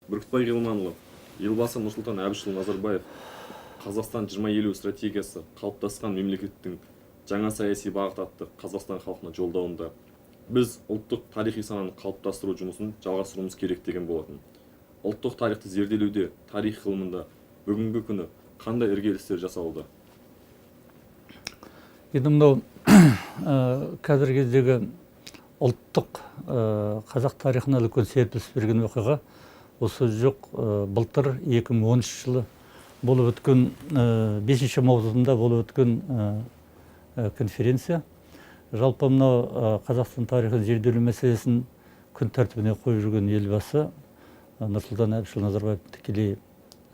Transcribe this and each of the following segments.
Бүркітбай Ғилманұлы, елбасы Нұрсұлтан Әбішұлы Назарбаев Қазақстан 2050 стратегиясы қалыптасқан мемлекеттің жаңа саяси бағыт атты Қазақстан халқына жолдауында біз ұлттық тарихи сананы қалыптастыру жұмысын жалғастыруымыз керек деген болатын. Ұлттық тарихты зерделеуде, тарих ғылымында бүгінгі күні қандай іргелістер жасалды? Енді мынау қазіргі кездегі ұлттық қазақ тарихына үлкен серпіліс берген оқиға осы жоқ былтыр 2013 жылы болып өткен 5 маусымда болып өткен конференция. Жалпы мынау Қазақстан тарихын зерделеу мәселесін күн тәртібіне қойып жүрген елбасы Нұрсұлтан Әбішұлы Назарбаевтың тікелей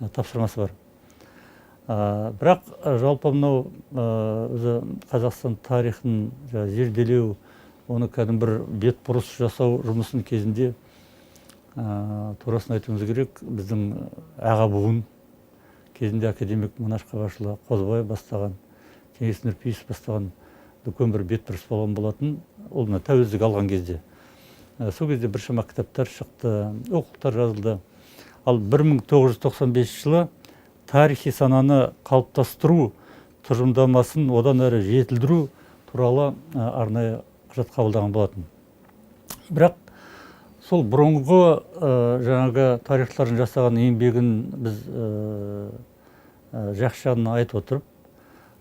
тапсырмасы бар. Бірақ жалпы мынау Қазақстан тарихын зерделеу, оны кәдімгі бір бетбұрыс жасау жұмысын кезінде турасын айтуымыз керек, біздің аға буын кезінде академик Манаш Қабашұлы Қозыбаев бастаған, Кеңес Нұрпейісов бастаған үлкен бір бетбұрыс болған болатын. Ол тәуелсіздік алған кезде. Сол кезде біршама кітаптар шықты, оқулықтар жазылды. Ал 1995 жылы тарихи сананы қалыптастыру тұжырымдамасын одан әрі жетілдіру туралы арнайы құжат қабылдаған болатын. Бірақ сол бұрынғы жаңағы тарихшылардың жасаған еңбегін біз жақсы жағын айтып отырып,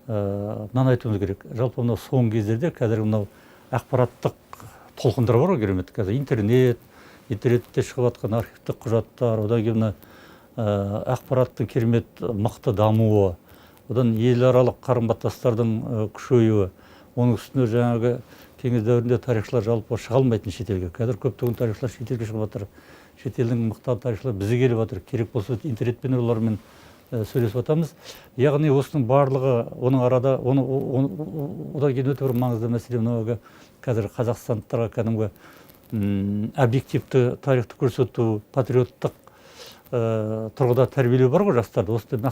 мынаны айтуымыз керек. Жалпы мынау соңғы кездерде қазір мынау ақпараттық толқындар бар ғой, керемет. Қазір интернетте шығып жатқан архивтік құжаттар, одан кейін ақпараттың керемет мықты дамуы, одан еларалық қарым-қатынастардың күшеюі, оның үстіне жаңағы кеңес дәуірінде тарихшылар жалпы шыға алмайтын шетелге. Қазір көптеген тарихшылар шетелге шығып жатыр. Шетелдің мықты тарихшылар бізге келіп жатыр. Керек болса интернетпен олармен сөйлесіп жатамыз. Яғни осының барлығы, оның арада, одан кейін өте бір маңызды мәселе мынау қазір қазақстандықтарға кәдімгі объективті тарихты көрсету, патриоттық тұрғыда тәрбиелеу бар ғой жастарды. Осындай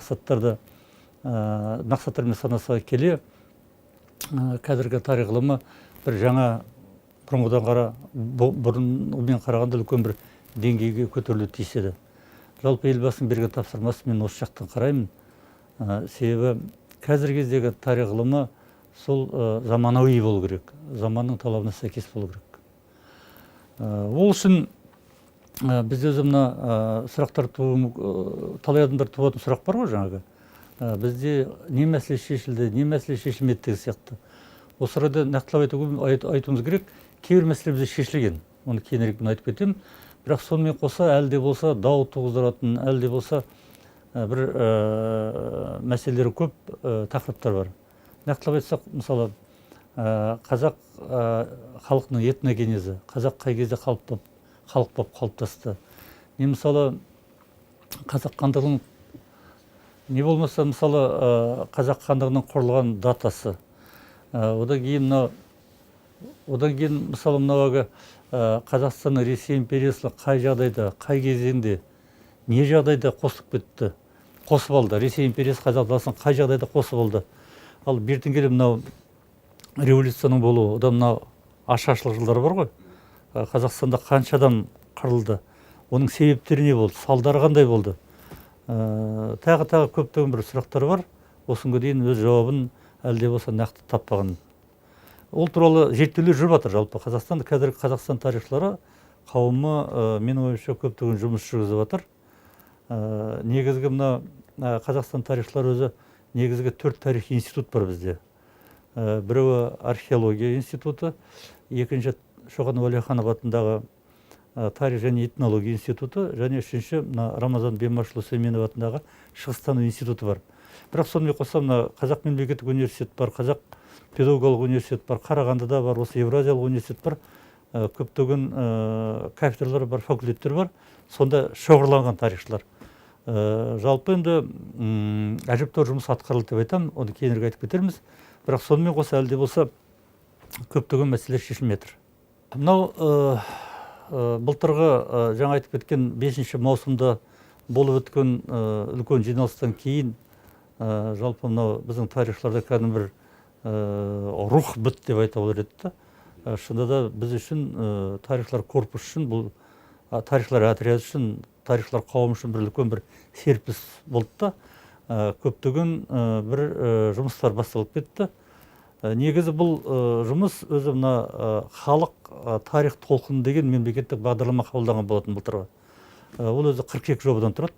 мақсаттармен санаса келе, қазіргі тарих ғылымы бір жаңа бұрынғыдан бұрынмен қарағанда үлкен бір деңгейге көтерілуі тиіс еді. Жалпы елбасының берген тапсырмасы мен осы жақтан қараймын. Себебі қазіргі кездегі тарих ғылымы сол заманауи болу керек, заманның талабына сәйкес болу керек. Ол үшін бізде өзі мына сұрақтар талай адамдар туатын сұрақ бар ғой жаңағы. Бізде не мәселе шешілді, не мәселе шешілмеді деген сияқты. Осы арада нақтылап айтуымыз керек, кейбір мәселе бізде шешілген. Оны кейінірек айтып кетемін. Бірақ сонымен қоса әлде болса дау туғыздыратын, әлде болса бір мәселелері көп тақырыптар бар. Нақтылап айтсақ, мысалы, қазақ халқының этногенезі, қазақ қай кезде халық болып қалыптасты. Не мысалы қазақ хандығының, не болмаса мысалы қазақ хандығының құрылған датасы. Одан кейін мысалы мынауға Қазақстанның Ресей империясына қай жағдайда, қай кезеңде, не жағдайда қосып алды. Ресей империясы қазақ даласын қай жағдайда қосып алды. Ал бертін келе мынау революцияның болуы, одан мынау ашаршылық жылдары бар ғой. Қазақстанда қанша адам қырылды, оның себептері не болды, салдары қандай болды. Тағы көптеген бір сұрақтар бар. Осыған дейін өз жауабын әлде болса нақты таппаған. Ол туралы зерттеулер жүріп жатыр жалпы. Қазақстанда қазіргі Қазақстан тарихшылары қауымы менің ойымша көптеген жұмыс жүргізіп жатыр. Негізгі мына Қазақстан тарихшылары өзі негізгі 4 тарих институт бар бізде. Біреуі археология институты, екінші Шоқан Уәлиханов атындағы тарих және этнология институты, және үшінші Рамазан Бемашұлы Сүлейменов атындағы шығыстану институты бар. Бірақ сонымен қоса Қазақ мемлекеттік университет бар, Қазақ педагогикалық университет бар, Қарағандыда бар, осы Евразиялық университет бар, көптеген кафедралар бар, факультеттер бар. Сонда шоғырланған тарихшылар. Жалпы енді әжептәуір жұмыс атқарылды деп айтамын, оны кейінірек айтып кетерміз. Бірақ сонымен қоса әлде болса көптеген мәселелер шешілмей жатыр. Мынау былтырғы жаңа айтып кеткен 5 маусымда болып өткен үлкен жиналыстан кейін жалпы мынау біздің тарихшыларда кәдімгі бір рух бітті деп айта болар еді. Шынында да біз үшін тарихшылар корпус үшін, бұл тарихшылар отряды үшін тарихшылар қауымы үшін бір үлкен бір серпіліс болды да көптеген бір жұмыстар басталып кетті. Негізі бұл жұмыс өзі мына халық тарих толқыны деген мемлекеттік бағдарлама қабылданған болатын былтырғы. Ол өзі 42 жобадан тұрады.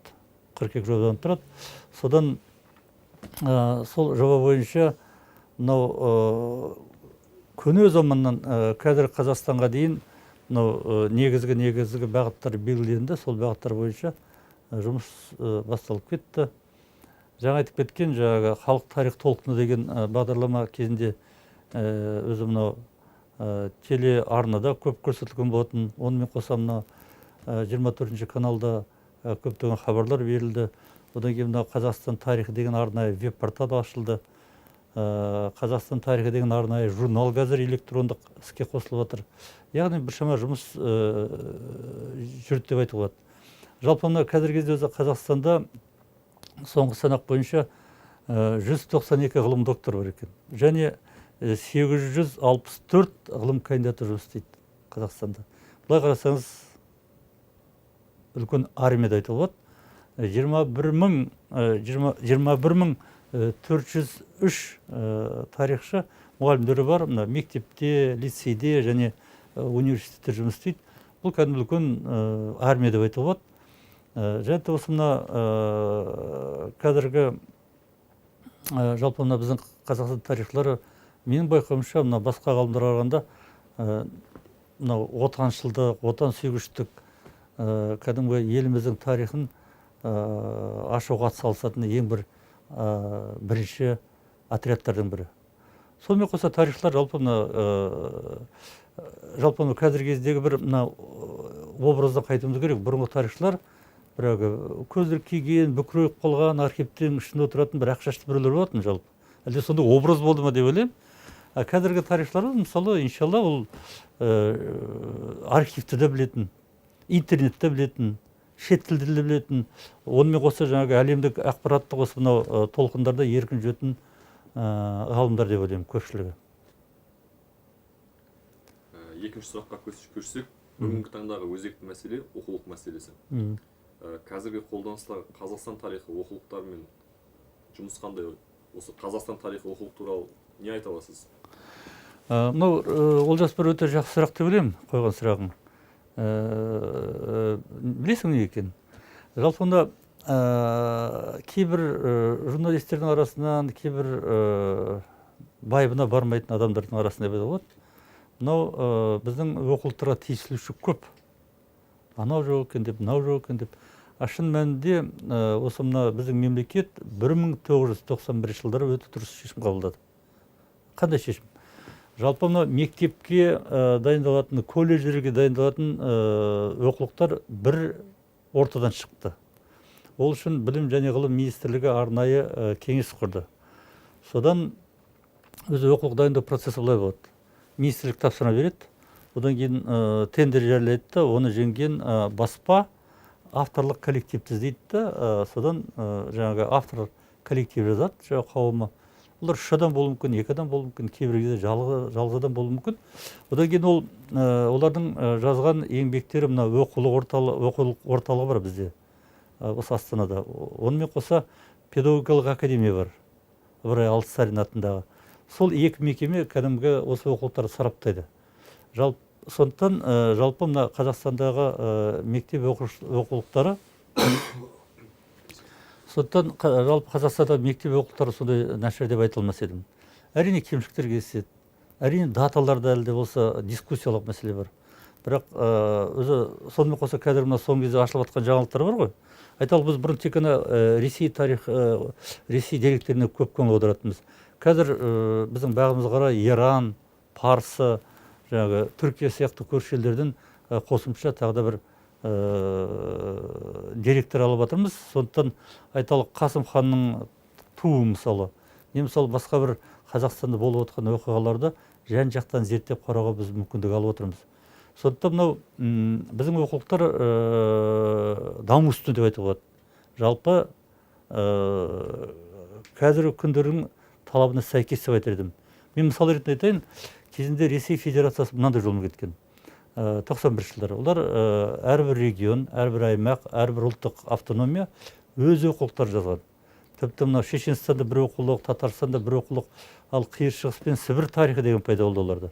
42 жобадан тұрады. Содан сол жоба бойынша мынау көне заманнан қазір Қазақстанға дейін мынау негізгі бағыттар белгіленді. Сол бағыттар бойынша жұмыс басталып кетті. Жаңа айтып кеткен жаңағы халық тарих толқыны деген бағдарлама кезінде өзі мынау телеарнада көп көрсетілген болатын. Онымен қоса мына 24 каналда көптеген хабарлар берілді. Одан кейін мынау Қазақстан тарихы деген арнайы веб-портал ашылды. Қазақстан тарихы деген арнайы журнал қазір электрондық іске қосылып жатыр. Яғни біршама жұмыс жүрді деп айтуға болады. Жалпы мына қазіргі кезде өзі Қазақстанда соңғы санақ бойынша 192 ғылым докторы бар екен. Және 864 ғылым кандидаты жұмыс істейді Қазақстанда. Бұлай қарасаңыз үлкен армияда айтуға болады. 21.403 тарихшы мұғалімдері бар. Мектепте, лицейде және университетте жұмыс істейді. Бұл кәдімгі үлкен армия деп айтуға болады. Және осы мына қазіргі жалпы мына біздің Қазақстан тарихшылары менің байқауымша мына басқа ғалымдарға қарағанда мынау отаншылдық, отансүйгіштік кәдімгі еліміздің тарихын ашуға атсалысатын ең бірінші отрядтардың бірі. Сонымен қоса тарихшылар жалпы мына қазіргі кездегі бір мына образдан қайтуымыз керек. Бұрынғы тарихшылар бірақ көзілдірік киген, бүкірейіп қалған, архивтің ішінде отыратын бір ақшашты біреулер болатын жалпы. Әлде сондай образ болды ма деп ойлаймын. Қазіргі тарихшылар мысалы иншалла ол архивті де білетін, интернетті білетін, шет тілді де білетін, онымен қоса жаңағы әлемдік ақпаратты осы мынау толқындарда еркін жүретін ғалымдар деп ойлаймын көпшілігі. Екінші сұраққа көшсек, бүгінгі таңдағы өзекті мәселе оқулық мәселесі. Қазіргі қолданыстағы Қазақстан тарихы оқулықтарымен жұмыс қандай? Осы Қазақстан тарихы оқулық туралы не айта аласыз? Олжас бір өте жақсы сұрақ деп ойлаймын, қойған сұрағың. Білесің не екен? Жалпы онда кейбір журналистердің арасынан, кейбір байыбына бармайтын адамдардың арасында деп болады. Мынау біздің оқулықтарға тиесілі көп. Анау жоқ екен деп, мынау жоқ екен деп. Шын мәнінде осы мына біздің мемлекет 1991 жылдары өте дұрыс шешім қабылдады. Қандай шешім? Жалпы мына мектепке дайындалатын, колледждерге дайындалатын оқулықтар бір ортадан шықты. Ол үшін Білім және ғылым министрлігі арнайы кеңес құрды. Содан өзі оқулық дайындау процесі былай болады. Министрлік тапсырма береді. Одан кейін тендер жариялайды, оны жеңген баспа авторлық коллективті іздейді. Содан жаңағы автор коллектив жазады, жаңағы қауымы. Олар 3 адам болуы мүмкін, 2 адам болуы мүмкін, кейбір кезде жалғыз адам болуы мүмкін. Одан кейін олардың жазған еңбектері мына оқулық орталығы бар бізде, осы Астанада. Онымен қоса педагогикалық академия бар, Ыбырай Алтынсарин атындағы. Сол екі мекеме кәдімгі осы оқулықтарды сараптайды. Сондықтан жалпы мына Қазақстандағы мектеп оқулықтары сондықтан жалпы Қазақстандағы мектеп оқулықтары сондай нашар деп айта алмас едім. Әрине кемшіліктер кездеседі. Әрине даталарда әлі де болса дискуссиялық мәселе бар. Бірақ өзі сонымен қоса қазір мына соңғы кезде ашылып жатқан жаңалықтар бар ғой. Айталық біз бұрын тек қана Ресей деректеріне көп көңіл аударатынбыз. Қазір біздің бағымызға қарай Иран, Парсы, жаңағы Түркия сияқты көрші елдерден қосымша тағы да бір деректер алып жатырмыз. Сондықтан айталық Қасым ханның туы мысалы, не мысалы басқа бір Қазақстанда болып отқан оқиғаларды жан-жақтан зерттеп қарауға біз мүмкіндік алып отырмыз. Сондықтан мынау біздің оқулықтар даму үстінде деп айтуға болады. Жалпы қазіргі күндердің талабына сәйкес деп айтар едім. Мен мысал ретінде айтайын, кезінде Ресей Федерациясы мынандай жолмен кеткен. 91 жылдары. Олар әрбір регион, әрбір аймақ, әрбір ұлттық автономия өз оқулықтар жазған. Тіпті мынау Шешенстанда бір оқулық, Татарстанда бір оқулық, ал Қиыр Шығыс пен Сібір тарихы деген пайда болды оларда.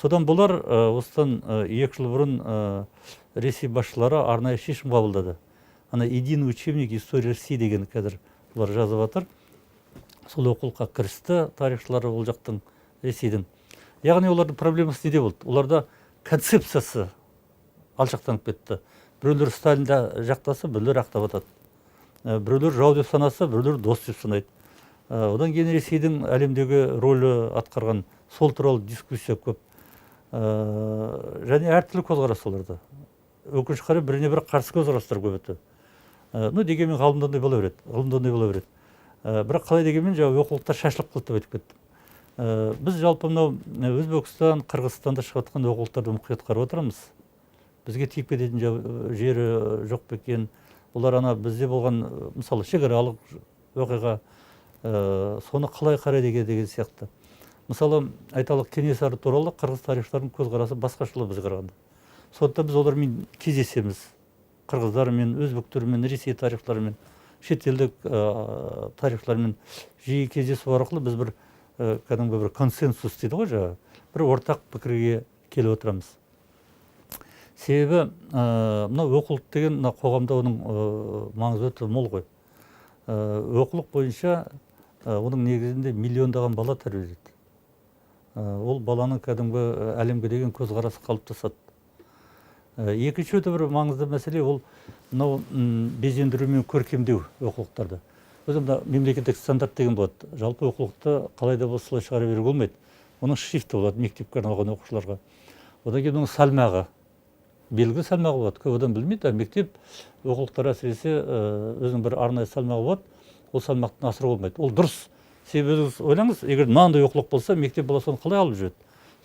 Содан бұлар осыдан 2 жыл бұрын Ресей басшылары арнайы шешім қабылдады. Ана единый учебник истории России деген қазір бұлар жазып жатыр. Сол оқулыққа кірісті тарихшылары ол жақтың, Ресейдің. Яғни олардың проблемасы неде болды? Оларда концепциясы алшақтанып кетті. Біреулер Сталинді жақтаса, біреулер ақтап атады. Біреулер жау деп санаса, біреулер дос деп санайды. Одан кейін Ресейдің әлемдегі рөлі атқарған сол туралы дискуссия көп. Және әртүрлі көзқарас оларда. Өкінішке қарай біріне бірі қарсы көзқарастар көп өтті. Дегенмен ғалымда бола береді. Бірақ қалай дегенмен жаңағы оқулықтар шашылып қалды деп айтып кеттім. Біз жалпы мынау Өзбекстан, Қырғызстанда шығып жатқан оқулықтарды мұқият қарап отырамыз. Бізге тиіп кететін жері жоқ па екен? Олар ана бізде болған мысалы шекаралық оқиға соны қалай қарайды деген сияқты. Мысалы айталық Кенесары туралы қырғыз тарихшыларының көзқарасы басқашылы бізге қарағанда. Сондықтан біз олармен кездесеміз. Қырғыздармен, өзбектермен, Ресей тарихшыларымен, шетелдік тарихшылармен жиі кездесу арқылы біз бір кәдімгі бір консенсус дейді ғой жаңағы, бір ортақ пікірге келіп отырамыз. Себебі мынау оқулық деген қоғамда оның маңызы өте мол ғой. Оқулық бойынша оның негізінде миллиондаған бала тәрбиеленеді. Ол баланың кәдімгі әлемге деген көзқарасы қалыптасады. Екінші өте бір маңызды мәселе ол мынау безендіру мен көркемдеу оқулықтарды. Өзім мемлекеттік стандарт деген болады. Жалпы оқулықты қалай да болса солай шығара беруге болмайды. Оның шрифті болады мектепке арналған оқушыларға. Одан кейін оның салмағы, белгі салмағы болады. Көп адам білмейді, мектеп оқулықтар әсіресе өзінің бір арнайы салмағы болады. Ол салмақтан асыру болмайды. Ол дұрыс. Себебі өзіңіз ойлаңыз, егер мынандай оқулық болса, мектеп бала соны қалай алып жүреді?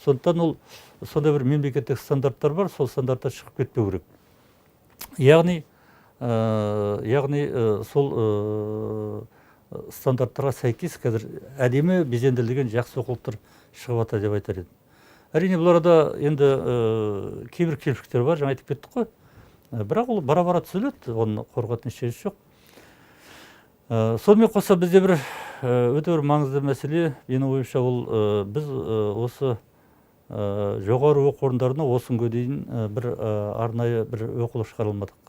Сондықтан ол сондай бір мемлекеттік стандарттар бар, сол стандарттар шығып кетпеу керек. Яғни сол стандарттарға сәйкес қазір әдемі безендірілген жақсы оқулықтар шығып жатыр деп айтар едім. Әрине бұл арада енді кейбір кемшіліктер бар, жаңа айтып кеттік қой. Бірақ ол бара-бара түзеледі, оны қорғатын ешкім жоқ. Сонымен қоса бізде бір өте бір маңызды мәселе, менің ойымша ол біз осы жоғары оқу орындарына осы күнге дейін бір арнайы бір оқулық шығарылмадық.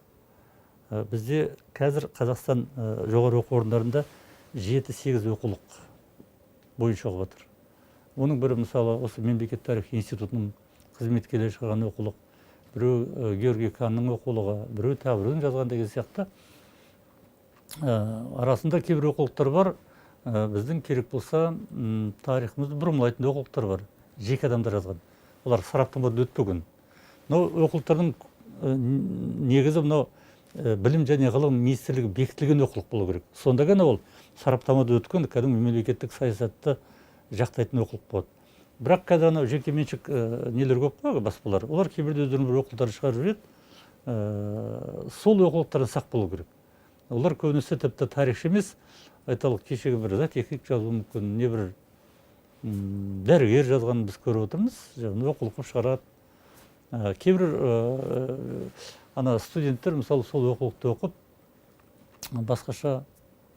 Бізде қазір Қазақстан жоғары оқу орындарында 7-8 оқулық бойынша болып жатыр. Оның бірі мысалы осы Мемлекет тарих институтының қызметкерлері шығарған оқулық, біреу Георгий Канның оқулығы, біреу тағы жазған деген сияқты. Арасында кейбір оқулықтар бар, біздің керек болса тарихымызды бұрмалайтын оқулықтар бар. Жеке адамдар жазған. Олар сараптамадан өтпеген. Мынау оқулықтардың негізі мынау білім және ғылым министрлігі бекітілген оқулық болу керек. Сонда ғана ол сараптамадан өткен кәдімгі мемлекеттік саясатты жақтайтын оқулық болады. Бірақ қазір анау жекеменшік нелер көп қой, баспалар. Олар кейбірде өздерінің бір оқулықтарын шығарып жүреді. Сол оқулықтардан сақ болу керек. Олар көбінесе тіпті тарихшы емес, айталық кешегі бір зоотехник жазуы мүмкін, не бір дәрігер жазғанын біз көріп отырмыз, оқулық шығарады. Кейбір ана студенттер мысалы сол оқулықты оқып басқаша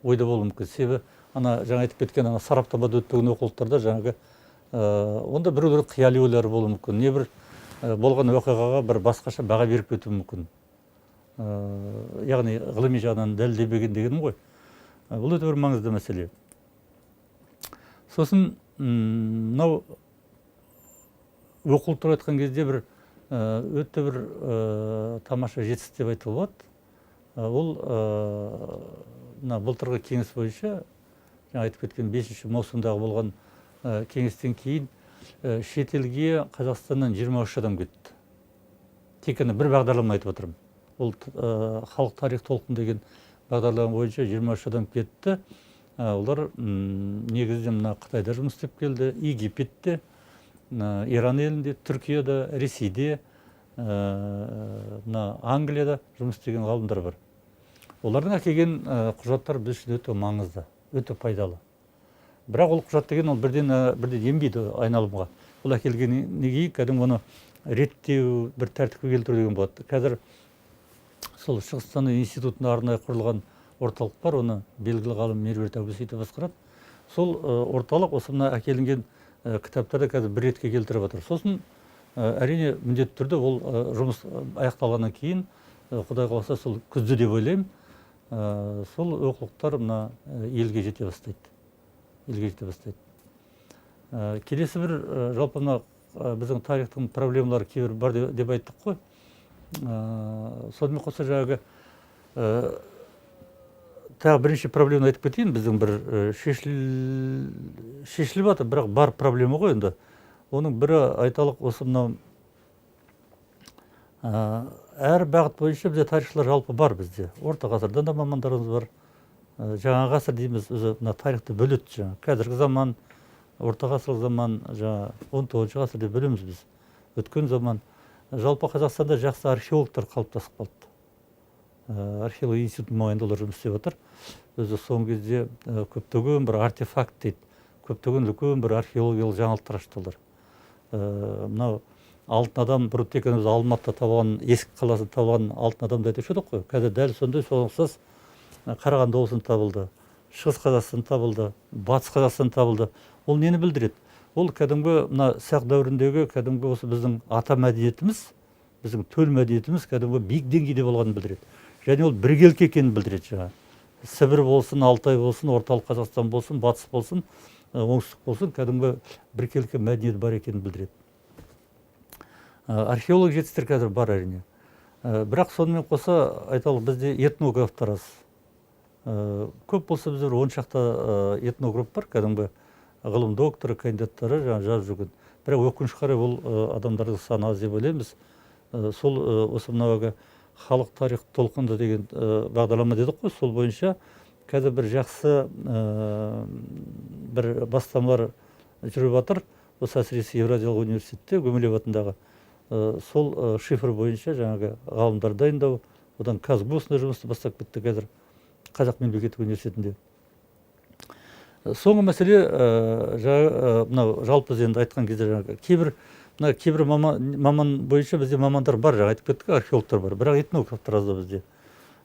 ойда болуы мүмкін. Себебі ана жаңа айтып кеткен ана сараптамада өтпеген оқулықтарда жаңағы онда біреулер қияли ойлары болуы мүмкін. Не бір болған оқиғаға бір басқаша баға беріп кетуі мүмкін. Яғни ғылыми жағынан дәлелденбеген дегенім ғой. Бұл өте бір маңызды мәселе. Сосын мынау оқулық туралы айтқан кезде бір өте бір тамаша жетістік деп айтуға болады. Ол былтырғы кеңес бойынша жаңа айтып кеткен 5 маусымдағы болған кеңестен кейін шетелге Қазақстаннан 23 адам кетті. Тек қана бір бағдарлама айтып отырмын. Ол халық тарих толқын деген бағдарлама бойынша 23 адам кетті. Олар негізінде мына Қытайда жұмыс істеп келді, Египетте, Иран елінде, Түркияда, Ресейде, Англияда жұмыс істеген ғалымдар бар. Олардың әкелген құжаттар біз үшін өте маңызды, өте пайдалы. Бірақ ол құжат деген ол бірден енбейді айналымға. Ол әкелгеннен кейін кәдімгі оны реттеу, бір тәртіпке келтіру деген болады. Қазір сол Шығыстану институтына арнайы құрылған орталық бар, оны белгілі ғалым Меруерт Әбусейітова басқарады. Сол орталық осы мына әкелінген кітаптарды қазір бір ретке келтіріп жатыр. Сосын әрине міндетті түрде ол жұмыс аяқталғаннан кейін, Құдай қаласа сол күзде деп ойлаймын, сол оқулықтар мына елге жете бастайды. Келесі бір жалпы мына біздің тарихтың проблемалары кейбір бар деп айттық қой. Сонымен қоса жаңағы тағы бірінші проблеманы айтып кетейін. Біздің бір шешіліп жатыр, бірақ бар проблема ғой енді. Оның бірі айталық осы мынау әр бағыт бойынша бізде тарихшылар жалпы бар бізде. Орта ғасырдан да мамандарымыз бар. Жаңа ғасыр дейміз, өзі мына тарихты бөледі жаңа. Қазіргі заман, орта ғасырлық заман, жаңа 19 ғасыр деп бөлеміз біз. Өткен заман. Жалпы Қазақстанда жақсы археологтар қалыптасып қалды. Археология институтының маңайында олар жұмыс істеп отыр. Өзі соңғы кезде көптеген бір артефакт дейді, көптеген үлкен бір археологиялық жаңалықтар ашты олар. Мынау алтын адам, бұрын тек қана Алматыда табылған, Есік қаласында табылған алтын адамды айтушы едік қой. Қазір дәл сондай соғысыз Қарағанды облысында табылды, Шығыс Қазақстан табылды, Батыс Қазақстан табылды. Ол нені білдіреді? Ол кәдімгі мына сақ дәуіріндегі кәдімгі осы біздің ата мәдениетіміз, біздің төл мәдениетіміз кәдімгі биік деңгейде болғанын білдіреді. Және ол біркелкі екенін білдіреді жаңа. Сібір болсын, Алтай болсын, орталық Қазақстан болсын, батыс болсын, оңтүстік болсын, кәдімгі біркелкі мәдениет бар екенін білдіреді. Археолог жетістіктер қазір бар әрине. Бірақ сонымен қоса айталық бізде этнографтар аз. Көп болса бізде 10 шақты этнограф бар, кәдімгі ғылым докторы, кандидаттары жазып жүрген. Бірақ өкінішке қарай бұл адамдардың саны аз деп ойлаймыз. Сол осы мынау халық тарих толқынды деген бағдарлама дедік қой, сол бойынша қазір бір жақсы бір бастамалар жүріп жатыр. Осы әсіресе Евразиялық университетте Гумилев атындағы сол шифр бойынша жаңағы ғалымдар дайындау, одан Казгу осындай жұмысты бастап кетті қазір Қазақ мемлекеттік университетінде. Соңғы мәселе мынау жалпы енді айтқан кезде кейбір маман бойынша бізде мамандар бар, жаңа айтып кеттік, археологтар бар, бірақ этнографтар аз да бізде.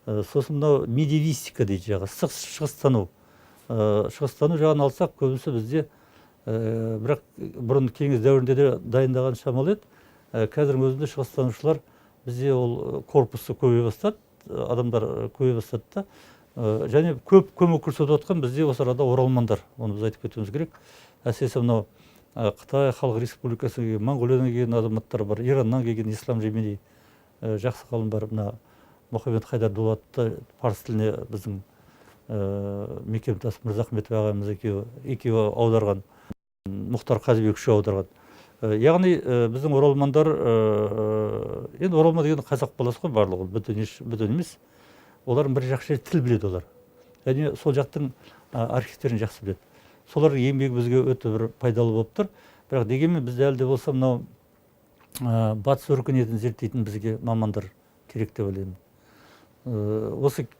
Сосын мынау медиевистика дейді жаңағы, шығыстану. Шығыстану жағын алсақ, көбісі бізде бірақ бұрын кеңес дәуірінде де дайындаған шамалы еді. Қазірдің өзінде шығыстанушылар бізде ол корпусы көбейе бастады, адамдар көбейе бастады да. Және көп көмек көрсетіп отқан бізде осы арада оралмандар, оны біз айтып кетуіміз керек. Әсіресе мынау Қытай Халық Республикасынан келген, Моңғолиядан келген азаматтар бар, Ираннан келген Ислам Жемини жақсы ғалым бар. Мына Мұхаммед Хайдар Дулатты парсы тіліне біздің Мекемтас Мырзахметов ағамыз екеуі аударған, Мұхтар Қазыбек үшеуі аударған. Яғни біздің оралмандар, енді оралман деген қазақ баласы ғой барлығы, бүтін емес. Олардың бір жақсы тіл біледі олар. Және сол жақтың архивтерін жақсы біледі. Солардың еңбегі бізге өте бір пайдалы болып тұр. Бірақ дегенмен бізде әлі де болса мынау батыс өркениетін зерттейтін бізге мамандар керек деп ойлаймын. Осы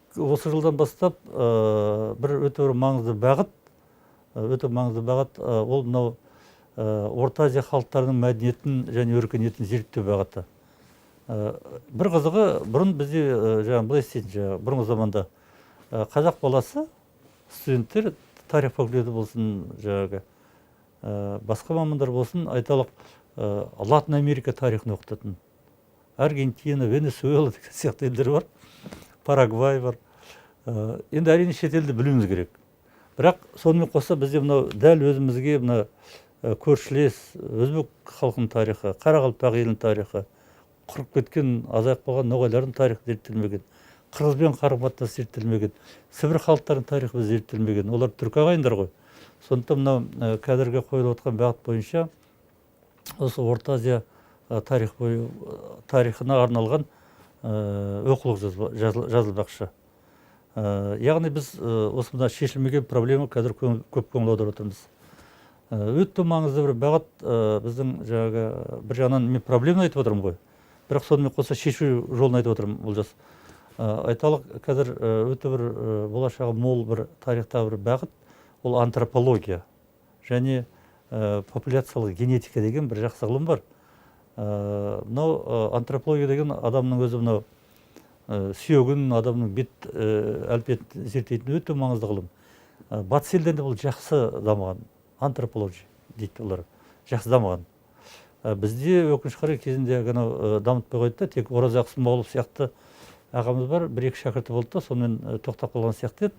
жылдан бастап бір өте маңызды бағыт, ол мынау Орта Азия халықтарының мәдениетін және өркениетін зерттеу бағыты. Бір қызығы, бұрын бізде жаңағы былай істейтін, бұрынғы заманда қазақ баласы, студенттер, тарих факультеті болсын, жаңағы басқа мамандар болсын, айталық Латын Америка тарихын оқытатын. Аргентина, Венесуэла деген сияқты елдер бар, Парагвай бар. Енді әрине шетелді білуіміз керек. Бірақ сонымен қоса бізде мынау дәл өзімізге мына көршілес өзбек халқының тарихы, қарақалпақ елінің тарихы, құрып кеткен азайып қалған ноғайлардың тарихы зерттелмеген, қырғызбен қарым-қатынас зерттелмеген, сібір халықтарының тарихы зерттелмеген. Олар түркі ағайындар ғой. Сондықтан мынау қазіргі қойылып отқан бағыт бойынша осы Орта Азия тарихына арналған оқулық жазылбақшы. Яғни біз осы мына шешілмеген проблема қазір көп көңіл аударып отырмыз. Өте маңызды бір бағыт біздің жаңағы бір жағынан мен проблеманы айтып отырмын ғой. Бірақ сонымен қоса шешу жолын айтып отырмын Олжас. Айталық қазір өте бір болашағы мол бір тарихтағы бір бағыт, ол антропология және популяциялық генетика деген бір жақсы ғылым бар. мынау антропология деген адамның өзі мынау сүйегін, адамның бет әлпетін зерттейтін өте маңызды ғылым. Батыс елдерінде бұл жақсы дамыған, антропология дейді олар, жақсы дамыған. Бізде өкінішке қарай кезінде ғана дамытпай қойды да, тек Оразақ Смағұлов сияқты ағамыз бар, бір-екі шәкірті болды да, сонымен тоқтап қалған сияқты еді.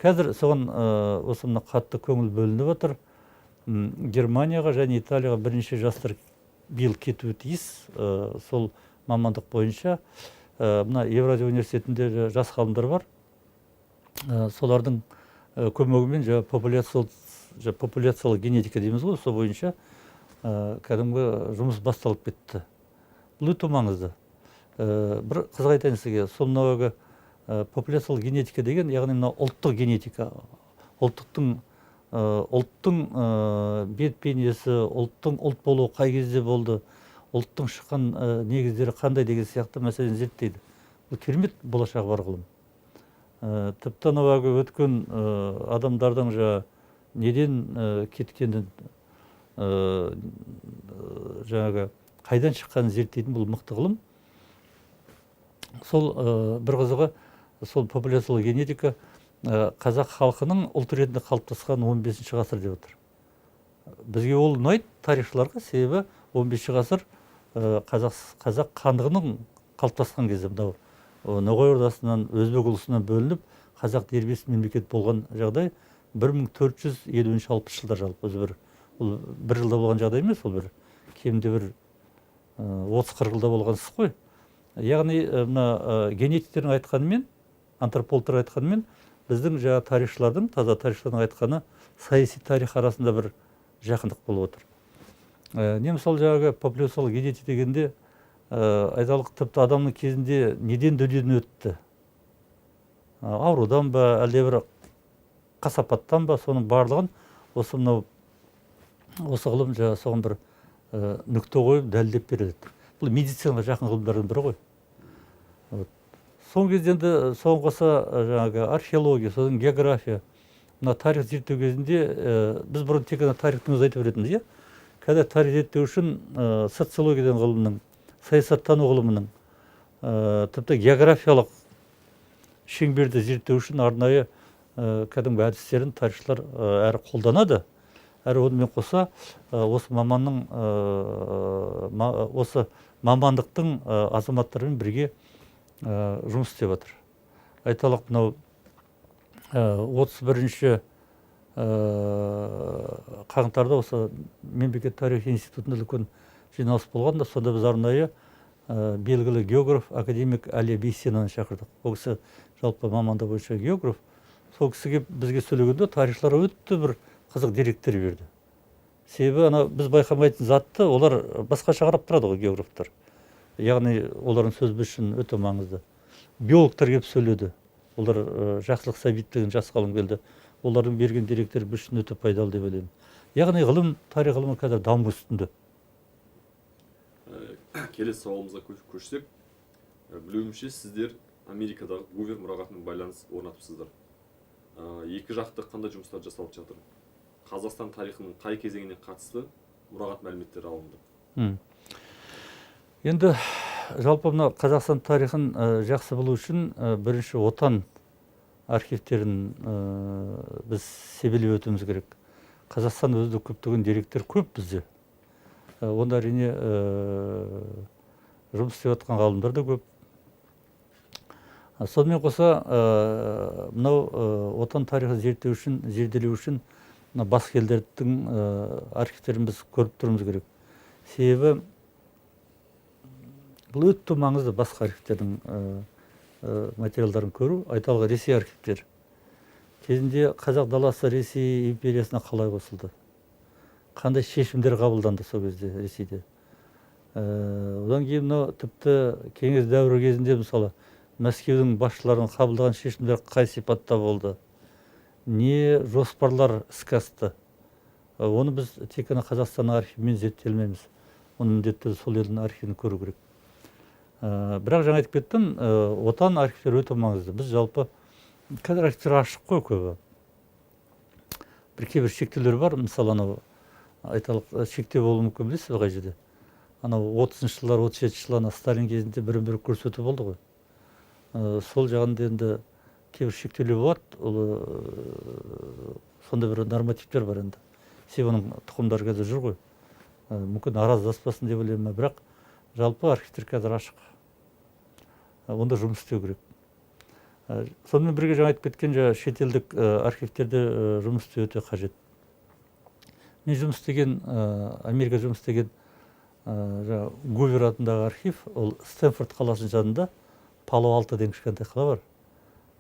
Қазір соған осы мына қатты көңіл бөлініп отыр. Германияға және Италияға бірнеше жастар биыл кетуі тиіс, сол мамандық бойынша. Мына Евразия университетінде жас ғалымдар бар. Солардың көмегімен популяциялық генетика дейміз ғой, сол бойынша кәдімгі жұмыс басталып кетті. Бұл өте маңызды. Бір қызық айтайын сізге, сол мынау популяциялық генетика деген, яғни мына ұлттық генетика, ұлттың бет бейнесі, ұлттың ұлт болуы қай кезде болды, ұлттың шыққан негіздері қандай деген сияқты мәселені зерттейді. Бұл керемет болашағы бар ғылым. Тіпті анау өткен адамдардың неден кеткенін, жаңағы қайдан шыққанын зерттейтін бұл мықты ғылым. Сол бір қызығы, сол популяциялық генетика қазақ халқының ұлт ретінде қалыптасқан 15 ғасыр деп отыр. Бізге ол ұнайды тарихшыларға, себебі 15 ғасыр қазақ хандығының қалыптасқан кезде, мынау Ноғай ордасынан, өзбек ұлысынан бөлініп, қазақ дербес мемлекет болған жағдай 1450-60 жылдар жалпы. Өзі бір жылда болған жағдай емес, ол бір кемде бір 30-40 жылда болған іс қой. Яғни мына генетиктердің айтқанымен, антропологтар айтқанымен, біздің тарихшылардың, таза тарихшылардың айтқаны саяси тарих арасында бір жақындық болып отыр. Не мысалы жаңағы популяциялық генетика дегенде айталық, тіпті адамның кезінде неден дүниеден өтті? Аурудан ба, әлде бір қасапаттан ба, соның барлығын осы ғылым соған бір нүкте қойып дәлелдеп береді. Бұл медицинаға жақын ғылымдардың бірі ғой. Соңғы кезде енді соған қоса жаңағы археология, содан география, мына тарих зерттеу кезінде біз бұрын тек қана тарихтың өзі айтып беретінбіз, қазір тарих зерттеу үшін социологиядан ғылымның, саясаттану ғылымының, тіпті географиялық шеңберді зерттеу үшін арнайы кәдімгі әдістерін тарихшылар әрі қолданады, әрі онымен қоса осы мамандықтың азаматтарымен бірге жұмыс істеп жатыр. Айталық, мынау 31 қаңтарда осы мемлекет тарих институтында үлкен жиналыс болғанда, сонда біз арнайы белгілі географ, академик Әлия Бейсенаны шақырдық. Ол кісі жалпы мамандығы бойынша географ. Сол кісіге бізге сөйлегенде тарихшылар өте бір қызық деректер берді. Себебі біз байқамайтын затты олар басқаша қарап тұрады ғой, географтар. Яғни олардың сөз біз үшін өте маңызды. Биологтар келіп сөйледі. Олар Жақсылық Сәбит деген жас ғалым келді. Олардың берген деректері біз үшін өте пайдалы деп ойлаймын. Яғни ғылым, тарих ғылымы қазір даму үстінде. Келесі сауалымызға көшсек, білуімше сіздер Америкадағы Гувер мұрағатымен байланыс орнатыпсыздар. Екі жақты қандай жұмыстар жасалып жатыр? Қазақстан тарихының қай кезеңіне қатысты мұрағат мәліметтері алынды? Енді жалпы мына Қазақстан тарихын жақсы білу үшін бірінші отан архивтерін біз себелеп өтуіміз керек. Қазақстан өзінде көптеген деректер көп бізде. Онда әрине жұмыс істеп жатқан ғалымдар да көп. Сонымен қоса мынау отан тарихы зерделеу үшін басқа елдердің архивтерін біз көріп тұруымыз керек. Себебі бұл өте маңызды басқа архивтердің материалдарын көру. Айталық, Ресей архивтері. Кезінде қазақ даласы Ресей империясына қалай қосылды? Қандай шешімдер қабылданды сол кезде Ресейде? Одан кейін тіпті кеңес дәуірі кезінде мысалы Мәскеудің басшыларының қабылдаған шешімдер қай сипатта болды? Не жоспарлар іске асты? Оны біз тек қана Қазақстанның архивімен зерттелмейміз. Оны міндетті сол елдің архивін көру керек. Бірақ жаңа айтып кеттім, отан архивтері өте маңызды. Біз жалпы қазір архивтер ашық қой көбі. Бір кейбір шектеулер бар, мысалы айталық шектеу болуы мүмкін білесіз қай жерде. анау 30-шы жылдар 37-ші жылы Сталин кезінде бірін бірі көрсету болды ғой. Сол жағында енді кейбір шектеулер болады, сондай бір нормативтер бар енді. Себебінің тұқымдары қазір жүр ғой. Мүмкін араздаспасын деп ойлаймын, бірақ жалпы архивтер қазір ашық. Онда жұмыс істеу керек. Сонымен бірге жаңа айтып кеткен шетелдік архивтерде жұмыс істеу өте қажет. Мен жұмыс істеген, Америка жұмыс істеген Гувер атындағы архив, ол Стэнфорд қаласының жанында, Пало-Алто деген кішкентай қала бар.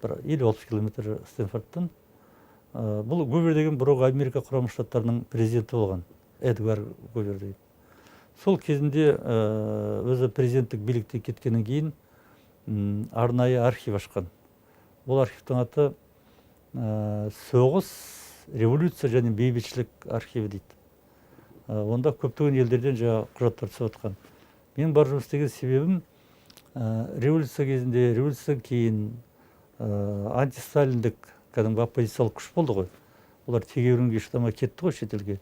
Бір 50-60 километр Стэнфордтан. Бұл Гувер деген бұрынғы Америка құрама штаттарының президенті болған, Эдгар Гувер деген. Сол кезінде өзі президенттік билікте кеткеннен кейін арнайы архив ашқан. Бұл архивтің аты соғыс, революция және бейбітшілік архиві дейді. Онда көптеген елдерден құжаттар түсіп отқан. Мен бар жұмыс істеген себебім революция кезінде, революциядан кейін антисталиндік кәдімгі оппозициялық күш болды ғой. Олар тегеурінге шыдамай кетті ғой шетелге.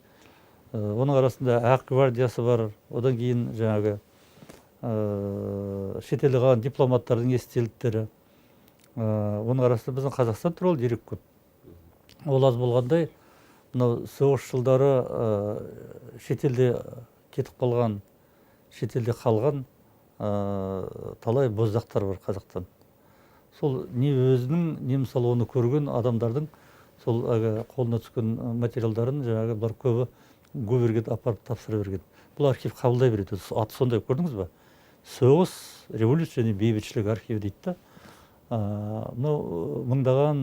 Оның арасында Ақ гвардиясы бар, одан кейін жаңағы шетелде қалған дипломаттардың естеліктері. Оның арасында біздің Қазақстан туралы дерек көп. Ол аз болғандай, мынау соғыс жылдары шетелде кетіп қалған, шетелде қалған талай боздақтар бар Қазақтан. Сол не өзінің, не мысалы оны көрген адамдардың сол қолына түскен материалдарын жаңағы бар көбі Гуверге апарып тапсыра берген. Бұл архив қабылдай береді. Аты сондай, көрдіңіз ба? Соғыс, революция және бейбітшілік архиві дейді. Мыңдаған,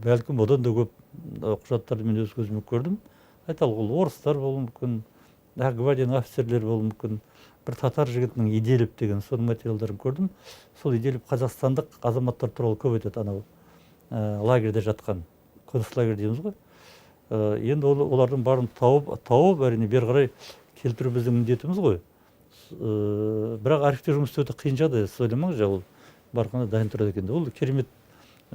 бәлкім одан да көп құжаттарды мен өз көзіммен көрдім. Айталық, ол орыстар болуы мүмкін, Ақ гвардияның офицерлері болуы мүмкін. Бір татар жігітінің Иделев деген соның материалдарын көрдім. Сол Иделев қазақстандық азаматтар туралы көп айтады, анау лагерьде жатқан, концлагерь дейміз ғой. Енді олардың барын тауып, әрине бері қарай келтіру біздің міндетіміз ғой. Бірақ архивте жұмыс істеу қиын жағдай, ойламаңыз, ол барқаны дайын тұрады екен. Ол керемет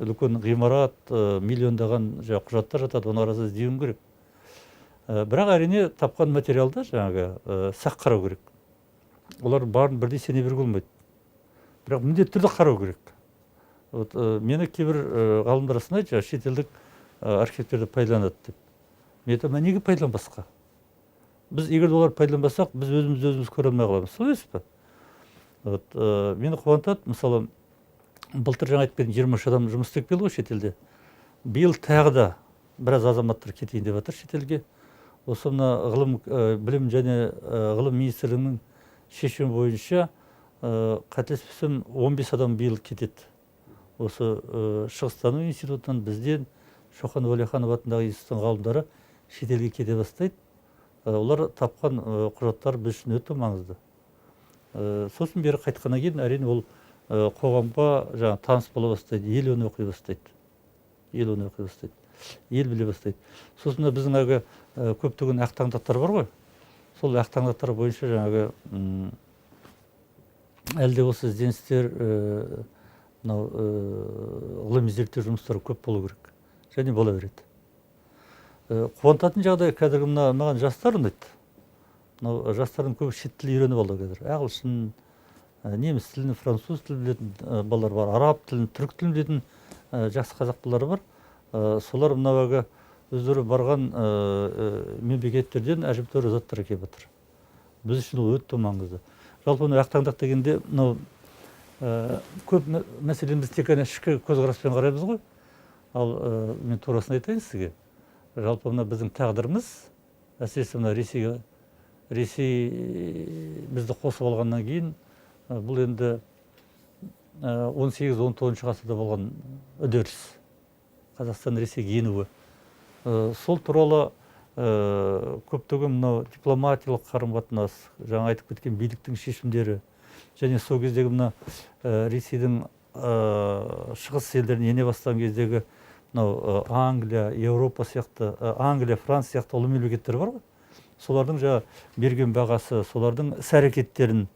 үлкен ғимарат, миллиондаған құжаттар жатады, оның арасында іздеуім керек. Бірақ әрине тапқан материалда жаңағы сақ қарау керек. Олар барын бірдей сене беруге болмайды. Бірақ міндетті түрде қарау керек. Мені кейбір ғалымдар сынайды, шетелдік архивтерді пайдаланады деп. Мен айтамын, неге пайдаланбасқа? Біз егер олар пайдаланбасақ, біз өзіміз көре алмай қаламыз. Сол емес пе? Мені қуантады, мысалы, былтыр жаңа айтып кеткен 23 адам жұмыс істеп келді ғой шетелде. Биыл тағы да біраз азаматтар кетейін деп жатыр шетелге. Осы мына білім және ғылым министрлігінің шешімі бойынша қателеспесем 15 адам биыл кетеді. Осы Шығыстану институтынан, бізден, Шоқан Уәлиханов атындағы институттың ғалымдары шетелге кете бастайды. Олар тапқан құжаттар біз үшін өте маңызды. Сосын бері қайтқаннан кейін әрине ол қоғамға таныс бола бастайды, ел оны оқи бастайды. Ел біле бастайды. Сосын біздің көптеген ақтаңдақтар бар ғой. Сол ақтаңдақтар бойынша әлде осы ізденістер, ғылыми зерттеу жұмыстары көп болу керек. Және бола береді. Қуантатын жағдай қазіргі маған жастар ұнайды. Жастардың көбі шет тілі үйреніп алды қазір. Ағылшын, неміс тілін, француз тілін білетін балалар бар, араб тілін, түрік тілін білетін жақсы қазақ балалары бар. Солар өздері барған мемлекеттерден әжептәуір заттар әкеліп жатыр. Біз үшін ол өте маңызды. Жалпы ақтаңдақ дегенде көп мәселені біз тек қана ішкі көзқараспен қараймыз ғой. Ал мен турасын айтайын сізге. Жалпы біздің тағдырымыз, әсіресе Ресей бізді қосып алғаннан кейін, бұл енді 18-19 ғасырда болған үдеріс. Қазақстан Ресейге енуі. Сол туралы көптеген дипломатиялық қарым-қатынас, жаңа айтып кеткен биліктің шешімдері, және сол кездегі Ресейдің шығыс елдеріне ене бастаған кездегі Англия, Еуропа сияқты, Англия, Франция сияқты ұлы мемлекеттер бар ғой. Солардың берген бағасы, солардың іс-әрекеттерін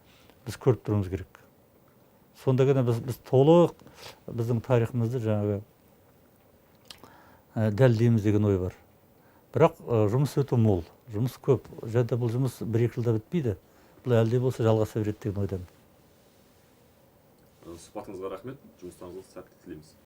біз көріп тұруымыз керек. Сонда ғана біз толық біздің тарихымызды дәлдейміз деген ой бар. Бірақ жұмыс өте мол, жұмыс көп. Және бұл жұмыс 1-2 жылда бітпейді. бұл әлі де болса жалғаса береді деген ойдамын. Сұхбатыңызға рахмет, жұмыстарыңызға сәттілік тілейміз.